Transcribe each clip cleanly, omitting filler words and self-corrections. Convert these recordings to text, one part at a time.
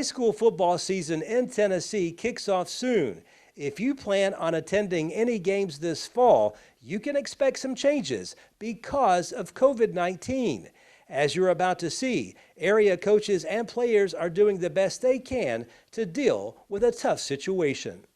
High school football season in Tennessee kicks off soon. If you plan on attending any games this fall, you can expect some changes because of COVID-19. As you're about to see, area coaches and players are doing the best they can to deal with a tough situation.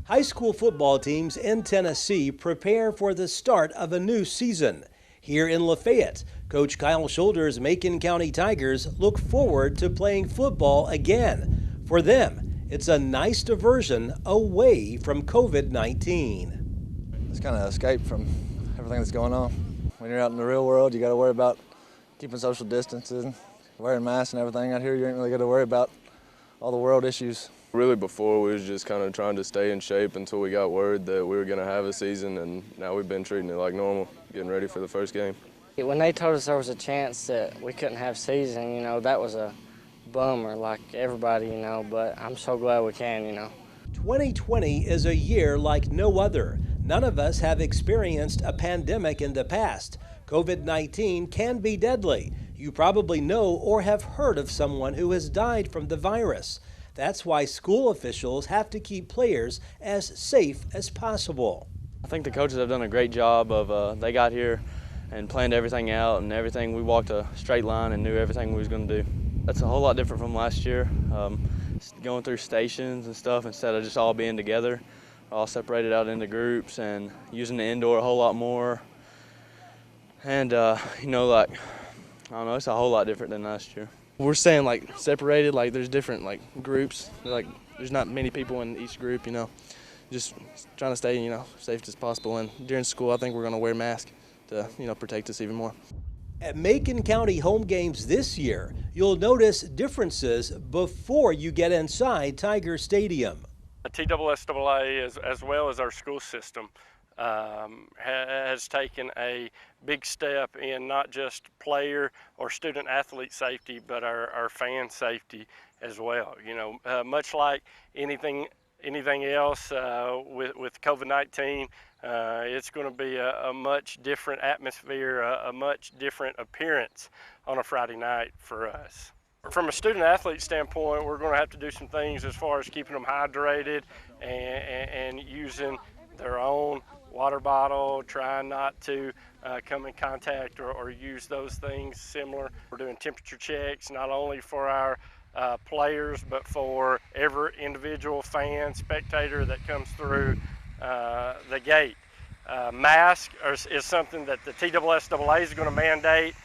High school football teams in Tennessee prepare for the start of a new season. Here in Lafayette, Coach Kyle Shoulder's Macon County Tigers look forward to playing football again. For them, it's a nice diversion away from COVID-19. It's kind of escape from everything that's going on. When you're out in the real world, you got to worry about keeping social distances, wearing masks and everything. Out here, you ain't really got to worry about all the world issues. Really before, we was just kind of trying to stay in shape until we got word that we were going to have a season, and now we've been treating it like normal, getting ready for the first game. When they told us there was a chance that we couldn't have season, that was a bummer, like everybody, but I'm so glad we can, 2020 is a year like no other. None of us have experienced a pandemic in the past. COVID-19 can be deadly. You probably know or have heard of someone who has died from the virus. That's why school officials have to keep players as safe as possible. I think the coaches have done a great job of, they got here and planned everything out and everything. We walked a straight line and knew everything we was going to do. That's a whole lot different from last year. Going through stations and stuff instead of just all being together, all separated out into groups and using the indoor a whole lot more. And, I don't know, it's a whole lot different than last year. We're staying separated, there's different groups, there's not many people in each group, just trying to stay, safe as possible. And during school, I think we're going to wear masks to, protect us even more. At Macon County home games this year, you'll notice differences before you get inside Tiger Stadium. TSSAA, as well as our school system, has taken a big step in not just player or student athlete safety, but our fan safety as well. Much like anything else with COVID-19, it's going to be a much different atmosphere, a much different appearance on a Friday night for us. From a student athlete standpoint, we're going to have to do some things as far as keeping them hydrated and using their own water bottle, trying not to come in contact or use those things similar. We're doing temperature checks not only for our players, but for every individual fan, spectator that comes through the gate. Mask is something that the TSSAA is going to mandate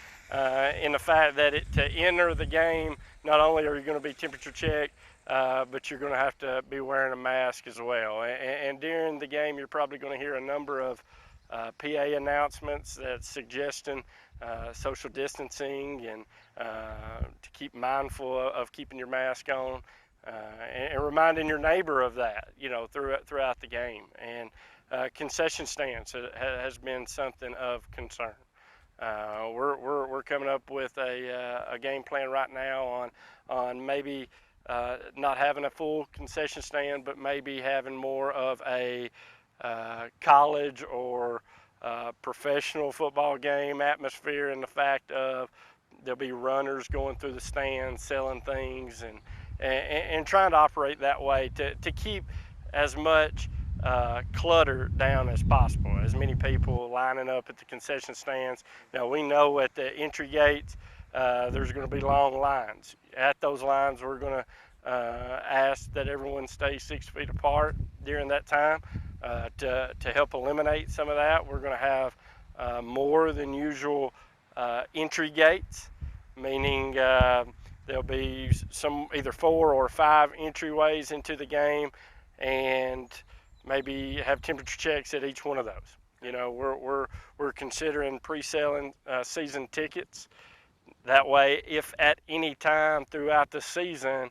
in the fact that to enter the game, not only are you going to be temperature checked, but you're going to have to be wearing a mask as well. And during the game, you're probably going to hear a number of PA announcements that's suggesting social distancing and to keep mindful of keeping your mask on and reminding your neighbor of that, throughout the game. And concession stands has been something of concern. We're coming up with a game plan right now on maybe not having a full concession stand, but maybe having more of a college or professional football game atmosphere, in the fact of there'll be runners going through the stands selling things and trying to operate that way to keep as much clutter down as possible. As many people lining up at the concession stands. Now we know at the entry gates there's going to be long lines. At those lines, we're going to ask that everyone stay 6 feet apart during that time. To help eliminate some of that, we're going to have more than usual entry gates, meaning there'll be some either 4 or 5 entryways into the game, and maybe have temperature checks at each one of those. We're considering pre-selling season tickets. That way, if at any time throughout the season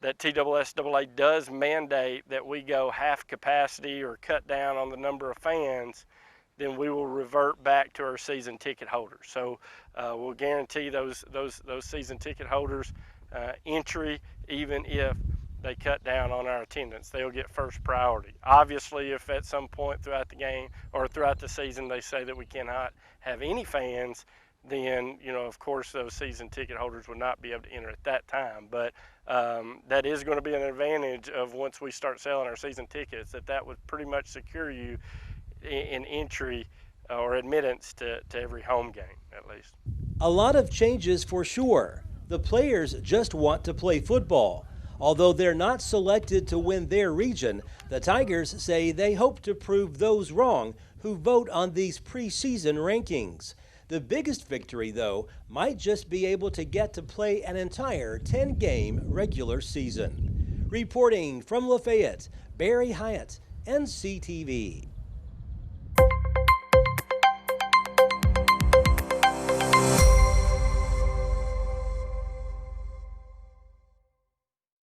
that TSSAA does mandate that we go half capacity or cut down on the number of fans, then we will revert back to our season ticket holders. So we'll guarantee those season ticket holders entry, even if they cut down on our attendance. They'll get first priority. Obviously, if at some point throughout the game or throughout the season they say that we cannot have any fans, then, of course, those season ticket holders would not be able to enter at that time. But that is going to be an advantage of once we start selling our season tickets, that would pretty much secure you in entry or admittance to every home game, at least. A lot of changes for sure. The players just want to play football. Although they're not selected to win their region, the Tigers say they hope to prove those wrong who vote on these preseason rankings. The biggest victory, though, might just be able to get to play an entire 10-game regular season. Reporting from Lafayette, Barry Hyatt, NCTV.